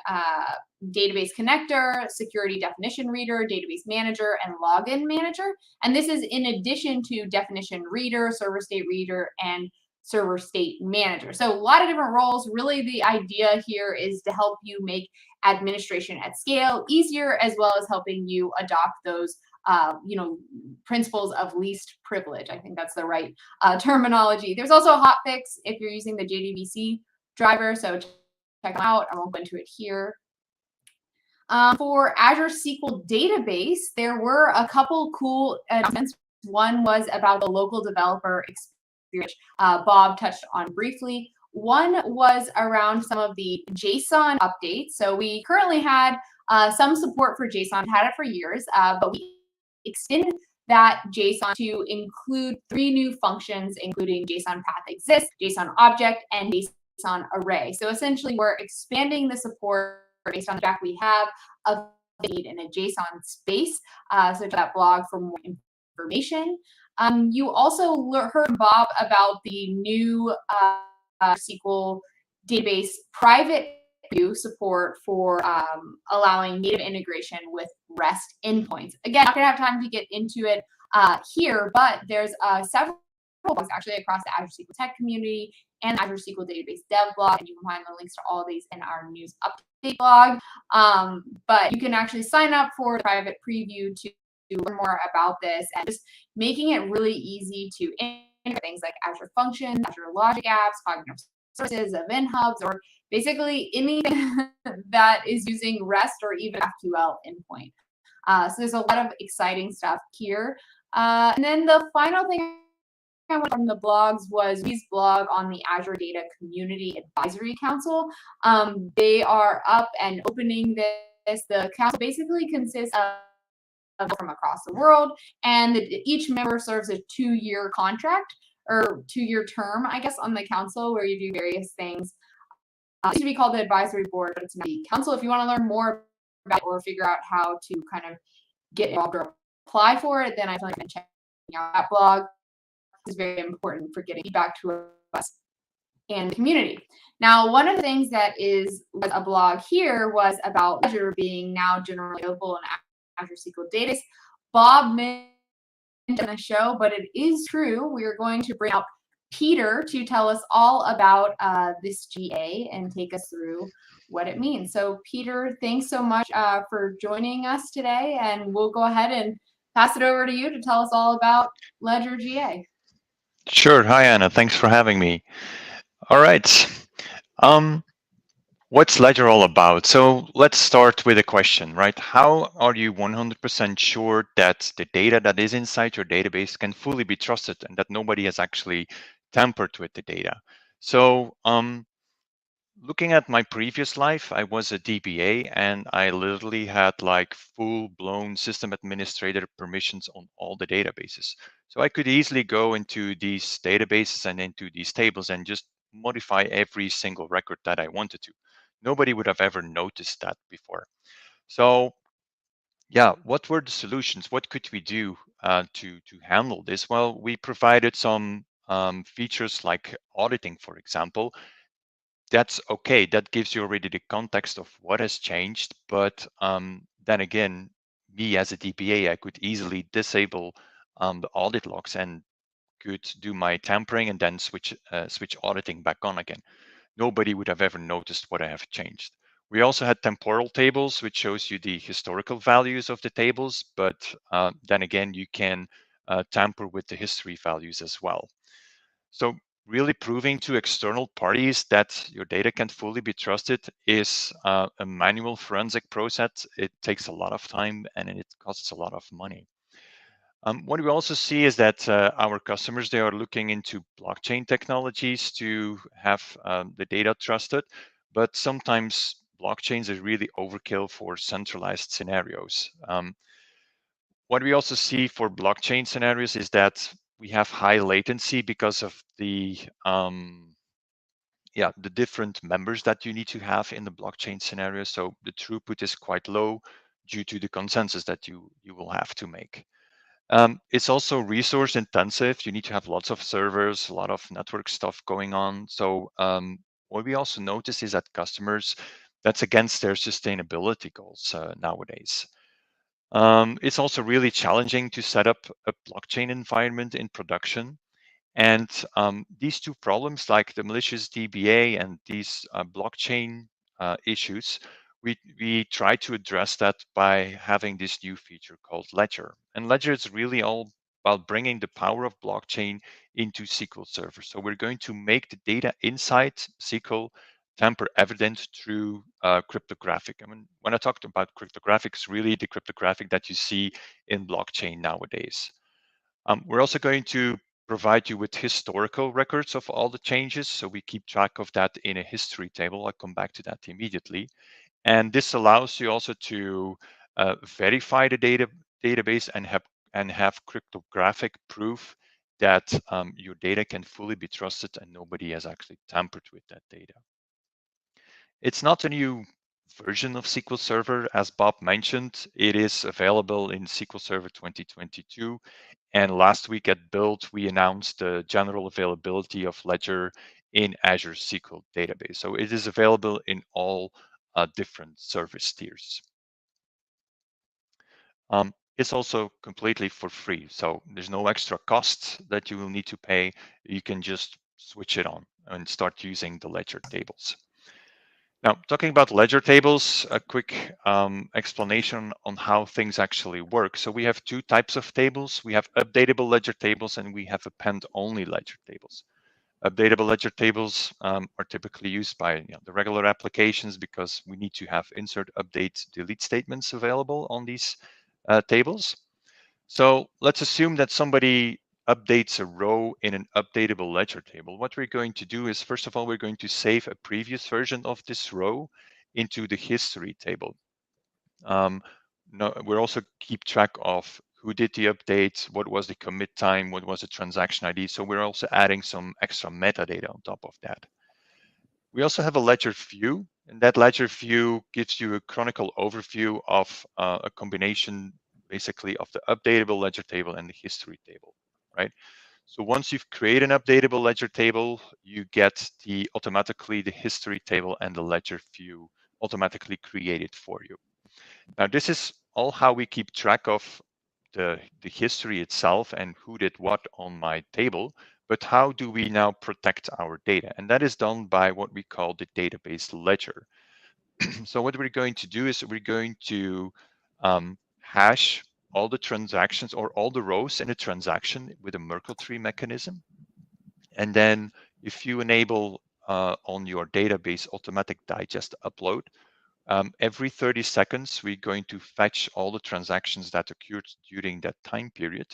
database connector, security definition reader, database manager, and login manager. And this is in addition to definition reader, server state reader, and server state manager. So a lot of different roles. Really, the idea here is to help you make administration at scale easier, as well as helping you adopt those principles of least privilege. I think that's the right terminology. There's also a hotfix if you're using the JDBC driver, so check them out. I won't go into it here. For Azure SQL Database, there were a couple cool announcements. One was about the local developer experience, which Bob touched on briefly. One was around some of the JSON updates. So we currently had some support for JSON, had it for years, but we extended that JSON to include 3 new functions, including JSON path exists, JSON object, and JSON array. So essentially, we're expanding the support based on the fact we have of need in a JSON space. So to that blog for more information. You also heard Bob about the new SQL database private new support for allowing native integration with REST endpoints. Again, not going to have time to get into it here, but there's several blogs actually across the Azure SQL Tech community and Azure SQL Database Dev blog, and you can find the links to all of these in our news update blog. But you can actually sign up for the private preview to learn more about this, and just making it really easy to integrate things like Azure Functions, Azure Logic Apps, Cognitive Services, Event Hubs, or basically anything that is using REST or even GraphQL endpoint. So there's a lot of exciting stuff here. And then the final thing I went from the blogs was Wee's blog on the Azure Data Community Advisory Council. They are up and opening this. The council basically consists of from across the world, and each member serves a 2-year contract or 2-year term, I guess, on the council, where you do various things. It used to be called the advisory board, but it's now the council. If you want to learn more about it or figure out how to kind of get involved or apply for it, then I feel like I'm checking out that blog. Is very important for getting feedback to us and the community. Now, one of the things that was a blog here was about Azure being now generally available in Azure SQL Database. Bob mentioned in the show, but it is true. We are going to bring out Pieter to tell us all about this GA and take us through what it means. So Pieter, thanks so much for joining us today, and we'll go ahead and pass it over to you to tell us all about Ledger GA. Sure. Hi, Anna. Thanks for having me. All right. What's Ledger all about? So let's start with a question, right? How are you 100% sure that the data that is inside your database can fully be trusted and that nobody has actually tampered with the data? So looking at my previous life, I was a DBA and I literally had like full-blown system administrator permissions on all the databases. So I could easily go into these databases and into these tables and just modify every single record that I wanted to. Nobody would have ever noticed that before. So yeah, what were the solutions? What could we do to handle this? Well, we provided some features like auditing, for example. That's okay. That gives you already the context of what has changed. But then again, me as a DBA, I could easily disable the audit logs and could do my tampering and then switch auditing back on again. Nobody would have ever noticed what I have changed. We also had temporal tables, which shows you the historical values of the tables. But then again, you can tamper with the history values as well. So really proving to external parties that your data can fully be trusted is a manual forensic process. It takes a lot of time and it costs a lot of money. What we also see is that our customers, they are looking into blockchain technologies to have the data trusted, but sometimes blockchains are really overkill for centralized scenarios. What we also see for blockchain scenarios is that we have high latency because of the different members that you need to have in the blockchain scenario. So the throughput is quite low due to the consensus that you will have to make. It's also resource intensive. You need to have lots of servers, a lot of network stuff going on. So what we also notice is that customers, that's against their sustainability goals nowadays. It's also really challenging to set up a blockchain environment in production. And these two problems, like the malicious DBA and these blockchain issues, we try to address that by having this new feature called Ledger. And Ledger is really all about bringing the power of blockchain into SQL Server. So we're going to make the data inside SQL tamper evident through cryptographic. I mean, when I talked about cryptographic, it's really the cryptographic that you see in blockchain nowadays. We're also going to provide you with historical records of all the changes. So we keep track of that in a history table. I'll come back to that immediately. And this allows you also to verify the database and have cryptographic proof that your data can fully be trusted and nobody has actually tampered with that data. It's not a new version of SQL Server. As Bob mentioned, it is available in SQL Server 2022. And last week at Build, we announced the general availability of Ledger in Azure SQL database. So it is available in all different service tiers. It's also completely for free. So there's no extra costs that you will need to pay. You can just switch it on and start using the ledger tables. Now, talking about ledger tables, a quick explanation on how things actually work. So we have two types of tables. We have updatable ledger tables and we have append-only ledger tables. Updatable ledger tables are typically used by the regular applications because we need to have insert, update, delete statements available on these tables. So let's assume that somebody updates a row in an updatable ledger table. What we're going to do is, first of all, we're going to save a previous version of this row into the history table. We'll also keep track of who did the update, what was the commit time, what was the transaction ID. So we're also adding some extra metadata on top of that. We also have a ledger view, and that ledger view gives you a chronicle overview of a combination basically of the updatable ledger table and the history table, right? So once you've created an updatable ledger table, you get automatically the history table and the ledger view automatically created for you. Now, this is all how we keep track of the history itself and who did what on my table, but how do we now protect our data? And that is done by what we call the database ledger. So what we're going to do is we're going to hash all the transactions or all the rows in a transaction with a Merkle tree mechanism. And then if you enable on your database automatic digest upload, every 30 seconds, we're going to fetch all the transactions that occurred during that time period.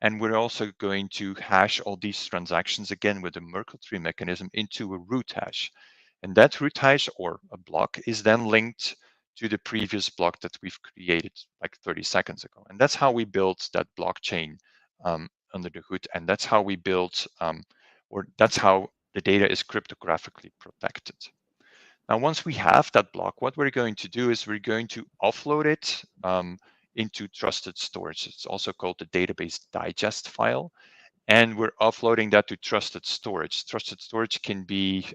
And we're also going to hash all these transactions again with a Merkle tree mechanism into a root hash. And that root hash or a block is then linked to the previous block that we've created like 30 seconds ago. And that's how we built that blockchain under the hood. And that's how we built, or that's how the data is cryptographically protected. Now, once we have that block, what we're going to do is we're going to offload it into trusted storage. It's also called the database digest file. And we're offloading that to trusted storage. Trusted storage can be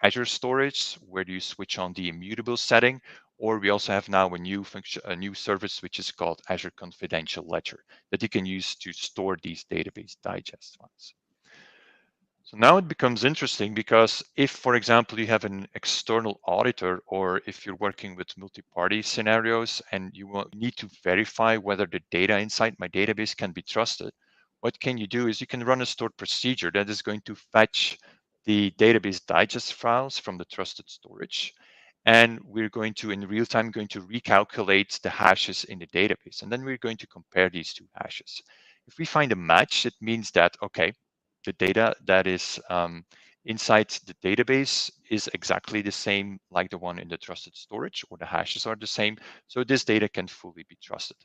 Azure storage, where you switch on the immutable setting, or we also have now a new function, a new service, which is called Azure Confidential Ledger that you can use to store these database digest files. So now it becomes interesting because if, for example, you have an external auditor or if you're working with multi-party scenarios and you need to verify whether the data inside my database can be trusted, what can you do is you can run a stored procedure that is going to fetch the database digest files from the trusted storage. And we're going to, in real time, going to recalculate the hashes in the database. And then we're going to compare these two hashes. If we find a match, it means that, okay, the data that is inside the database is exactly the same like the one in the trusted storage, or the hashes are the same. So this data can fully be trusted.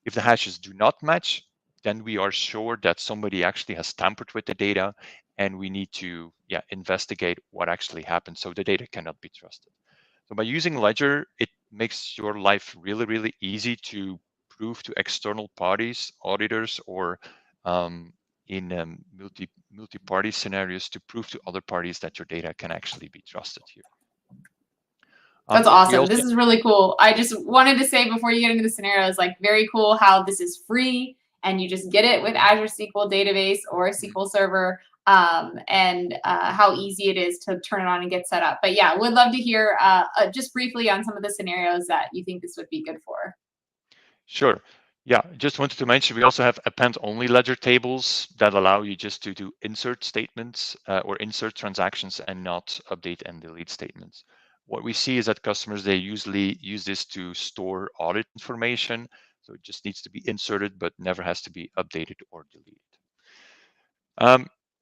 If the hashes do not match, then we are sure that somebody actually has tampered with the data and we need to investigate what actually happened. So the data cannot be trusted. So by using Ledger, it makes your life really, really easy to prove to external parties, auditors, or in multi-party scenarios to prove to other parties that your data can actually be trusted here. That's awesome. This is really cool. I just wanted to say before you get into the scenarios, like very cool how this is free and you just get it with Azure SQL Database or SQL Server, and how easy it is to turn it on and get set up. But yeah, would love to hear just briefly on some of the scenarios that you think this would be good for. Sure. Yeah, just wanted to mention we also have append-only ledger tables that allow you just to do insert statements or insert transactions and not update and delete statements. What we see is that customers, they usually use this to store audit information. So it just needs to be inserted, but never has to be updated or deleted.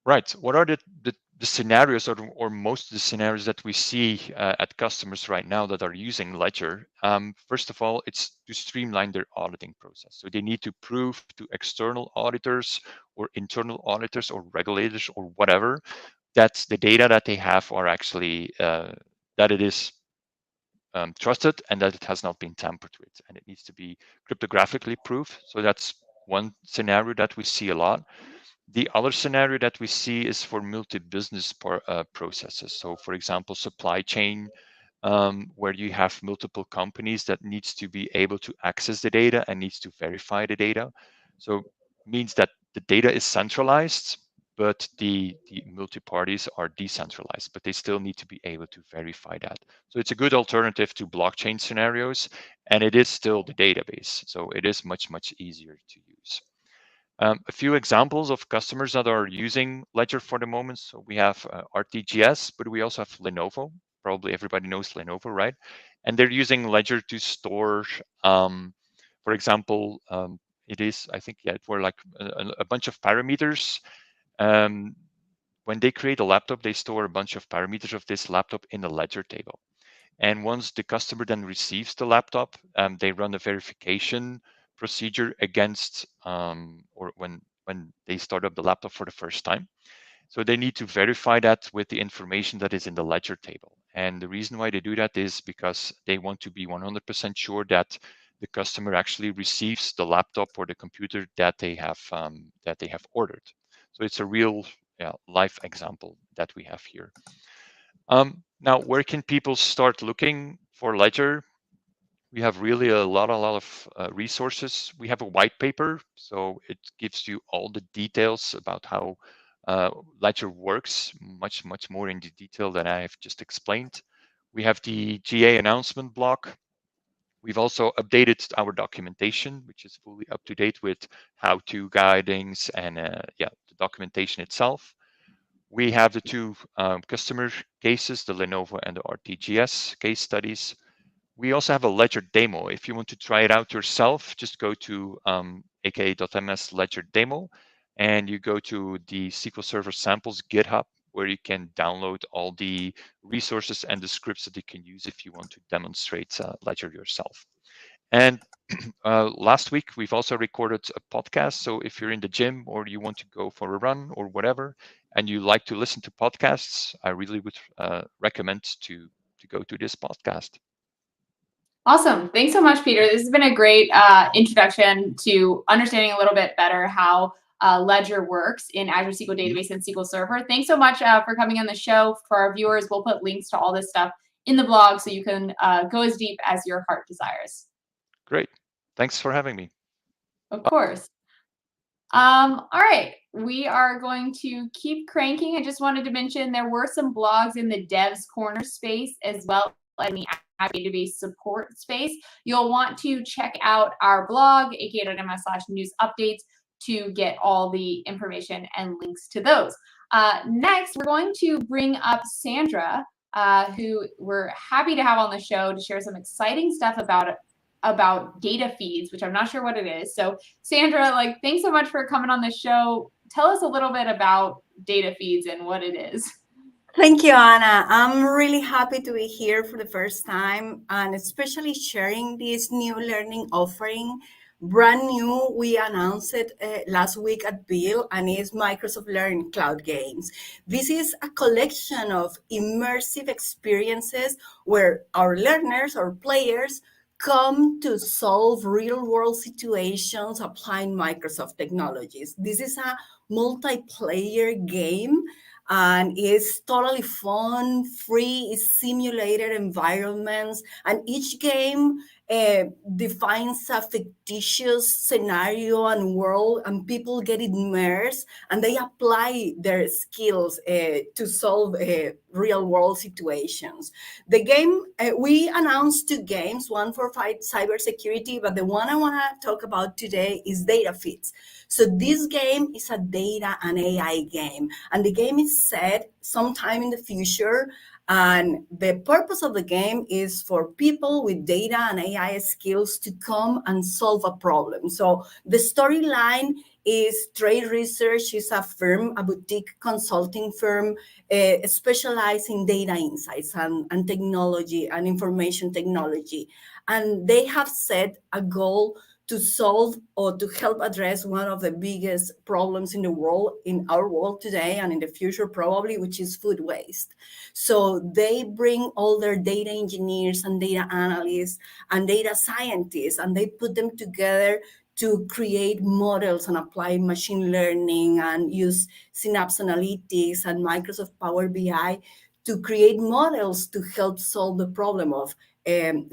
Right. What are the scenarios or most of the scenarios that we see at customers right now that are using Ledger? First of all, it's to streamline their auditing process. So they need to prove to external auditors or internal auditors or regulators or whatever that the data that they have are actually, that it is trusted and that it has not been tampered with. And it needs to be cryptographically proof. So that's one scenario that we see a lot. The other scenario that we see is for multi-business processes. So for example, supply chain, where you have multiple companies that needs to be able to access the data and needs to verify the data. So means that the data is centralized, but the multi-parties are decentralized, but they still need to be able to verify that. So it's a good alternative to blockchain scenarios, and it is still the database. So it is much, much easier to use. A few examples of customers that are using Ledger for the moment. So we have RTGS, but we also have Lenovo. Probably everybody knows Lenovo, right? And they're using Ledger to store, for example, it is, I think, yeah, for like a bunch of parameters. When they create a laptop, they store a bunch of parameters of this laptop in the Ledger table. And once the customer then receives the laptop, they run a verification procedure against, or when they start up the laptop for the first time. So they need to verify that with the information that is in the ledger table. And the reason why they do that is because they want to be 100% sure that the customer actually receives the laptop or the computer that they have ordered. So it's a real life example that we have here. Now, where can people start looking for Ledger? We have really a lot of resources. We have a white paper, so it gives you all the details about how Ledger works, much more in the detail than I have just explained. We have the GA announcement block. We've also updated our documentation, which is fully up to date with how-to guidings and the documentation itself. We have the two customer cases, the Lenovo and the RTGS case studies. We also have a Ledger demo. If you want to try it out yourself, just go to aka.ms Ledger demo, and you go to the SQL Server samples GitHub, where you can download all the resources and the scripts that you can use if you want to demonstrate Ledger yourself. And last week, we've also recorded a podcast. So if you're in the gym or you want to go for a run or whatever, and you like to listen to podcasts, I really would recommend to go to this podcast. Awesome. Thanks so much, Pieter. This has been a great introduction to understanding a little bit better how Ledger works in Azure SQL Database and SQL Server. Thanks so much for coming on the show. For our viewers, we'll put links to all this stuff in the blog so you can go as deep as your heart desires. Great. Thanks for having me. Of course. All right, we are going to keep cranking. I just wanted to mention there were some blogs in the devs corner space as well as in the database support space. You'll want to check out our blog, aka.ms/news updates, to get all the information and links to those. Next, we're going to bring up Sandra, who we're happy to have on the show to share some exciting stuff about data feeds, which I'm not sure what it is. So Sandra, thanks so much for coming on the show. Tell us a little bit about data feeds and what it is. Thank you, Anna. I'm really happy to be here for the first time and especially sharing this new learning offering. Brand new, we announced it last week at Build, and it's Microsoft Learn Cloud Games. This is a collection of immersive experiences where our learners or players come to solve real-world situations applying Microsoft technologies. This is a multiplayer game, and it's totally fun, free, it's simulated environments, and each game defines a fictitious scenario and world, and people get immersed and they apply their skills to solve real-world situations. The game, we announced two games, one for cybersecurity, but the one I want to talk about today is data feeds. So this game is a data and AI game, and the game is set sometime in the future. And the purpose of the game is for people with data and AI skills to come and solve a problem. So the storyline is Trade Research is a firm, a boutique consulting firm, specialized in data insights and technology and information technology. And they have set a goal to solve or to help address one of the biggest problems in the world, in our world today and in the future probably, which is food waste. So they bring all their data engineers and data analysts and data scientists, and they put them together to create models and apply machine learning and use Synapse Analytics and Microsoft Power BI to create models to help solve the problem of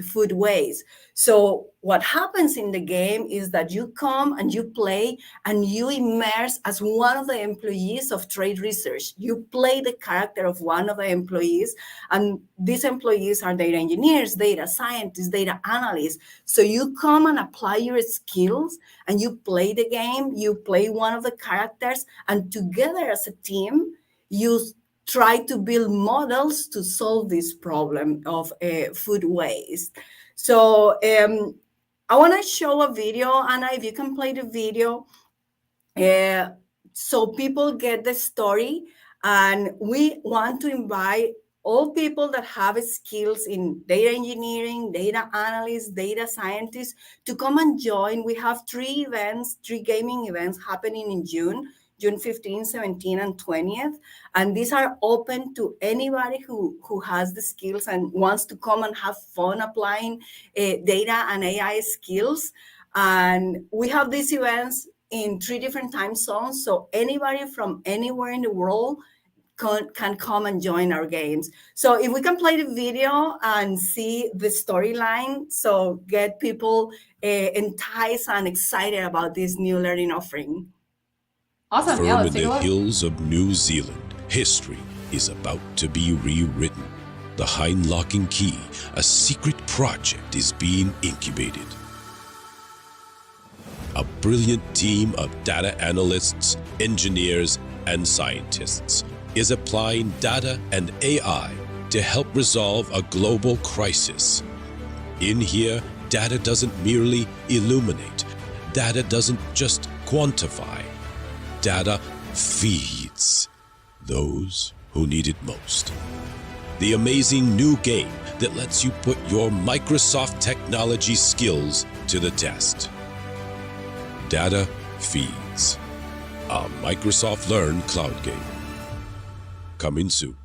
food waste. So what happens in the game is that you come and you play and you immerse as one of the employees of trade research. You play the character of one of the employees, and these employees are data engineers, data scientists, data analysts. So you come and apply your skills and you play the game, you play one of the characters, and together as a team, you try to build models to solve this problem of food waste. So I want to show a video, Anna, if you can play the video, so people get the story. And we want to invite all people that have skills in data engineering, data analysts, data scientists to come and join. We have three gaming events happening in June 15, 17, and 20th. And these are open to anybody who has the skills and wants to come and have fun applying data and AI skills. And we have these events in 3 different time zones. So anybody from anywhere in the world can come and join our games. So if we can play the video and see the storyline, so get people enticed and excited about this new learning offering. Awesome. Yeah, Firm let's in take a the look. hills of New Zealand, history is about to be rewritten. The Heinlock and Key, a secret project, is being incubated. A brilliant team of data analysts, engineers, and scientists is applying data and AI to help resolve a global crisis. In here, data doesn't merely illuminate. Data doesn't just quantify. Data feeds those who need it most. The amazing new game that lets you put your Microsoft technology skills to the test. Data Feeds, a Microsoft Learn cloud game. Coming soon.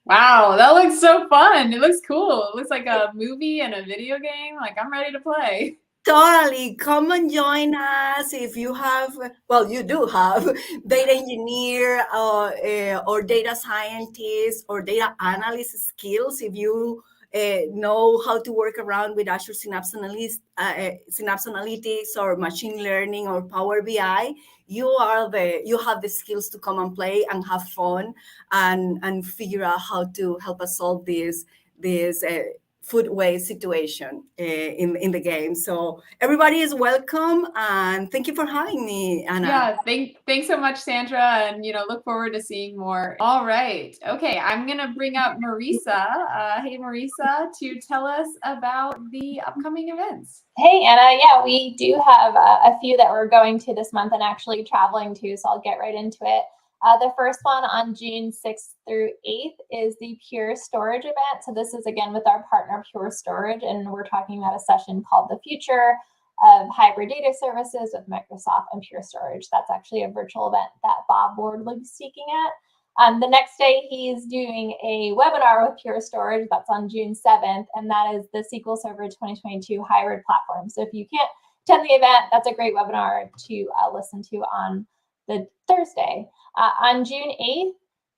Wow, that looks so fun. It looks cool. It looks like a movie and a video game. Like, I'm ready to play. Totally. Come and join us if you have, well, you do have data engineer or data scientist or data analyst skills. If you know how to work around with Azure Synapse Analytics or machine learning or Power BI, you have the skills to come and play and have fun and figure out how to help us solve this food waste situation in the game. So everybody is welcome, and thank you for having me, Anna. Yeah, thanks so much, Sandra, and look forward to seeing more. All right, okay, I'm gonna bring up Marisa. Hey, Marisa, to tell us about the upcoming events. Hey, Anna. Yeah, we do have a few that we're going to this month and actually traveling to, so I'll get right into it. The first one on June 6th through 8th is the Pure Storage event. So this is again with our partner Pure Storage, and we're talking about a session called The Future of Hybrid Data Services with Microsoft and Pure Storage. That's actually a virtual event that Bob Ward will be speaking at. The next day, he's doing a webinar with Pure Storage. That's on June 7th, and that is the SQL Server 2022 hybrid platform. So if you can't attend the event, that's a great webinar to listen to on the Thursday. On June 8th,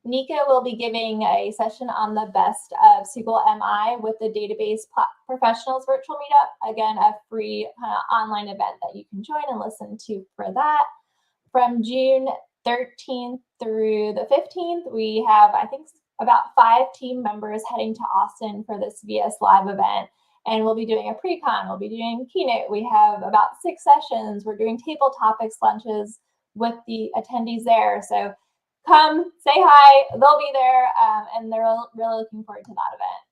Nika will be giving a session on the best of SQL MI with the Database Professionals virtual meetup. Again, a free online event that you can join and listen to for that. From June 13th through the 15th, we have, I think, about 5 team members heading to Austin for this VS Live event. And we'll be doing a pre-con, we'll be doing a keynote. We have about 6 sessions. We're doing table topics lunches with the attendees there. So come, say hi, they'll be there, and they're really looking forward to that event.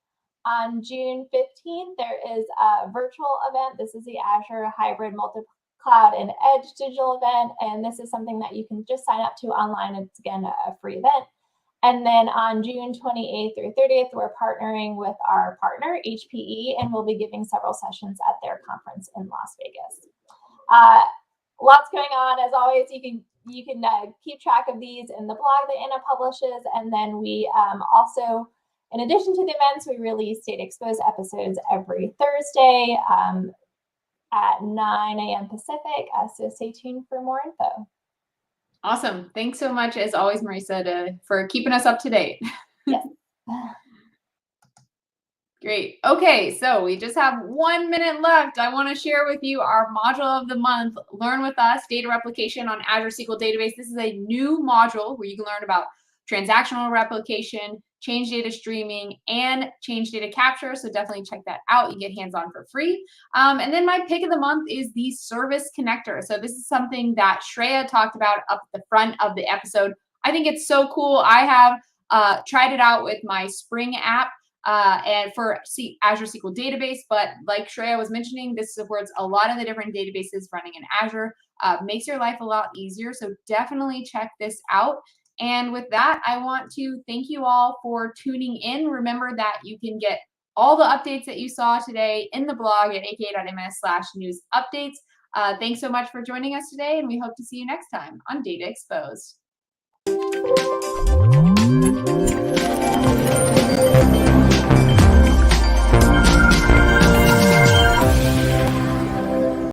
On June 15th, there is a virtual event. This is the Azure Hybrid Multi-Cloud and Edge digital event, and this is something that you can just sign up to online. It's, again, a free event. And then on June 28th through 30th, we're partnering with our partner, HPE, and we'll be giving several sessions at their conference in Las Vegas. Lots going on. As always, you can keep track of these in the blog that Anna publishes, and then we also In addition to the events, we release Data Exposed episodes every Thursday at 9 a.m. Pacific, so stay tuned for more info. Awesome. Thanks so much, as always, Marisa, for keeping us up to date. Yes. Great. Okay, so we just have 1 minute left. I want to share with you our module of the month, Learn with Us, Data Replication on Azure SQL Database. This is a new module where you can learn about transactional replication, change data streaming, and change data capture. So definitely check that out. You get hands-on for free. And then my pick of the month is the service connector. So this is something that Shreya talked about up at the front of the episode. I think it's so cool. I have tried it out with my Spring app and for Azure SQL Database. But like Shreya was mentioning, this supports a lot of the different databases running in Azure. Makes your life a lot easier. So definitely check this out. And with that, I want to thank you all for tuning in. Remember that you can get all the updates that you saw today in the blog at aka.ms/news updates. Thanks so much for joining us today, and we hope to see you next time on Data Exposed.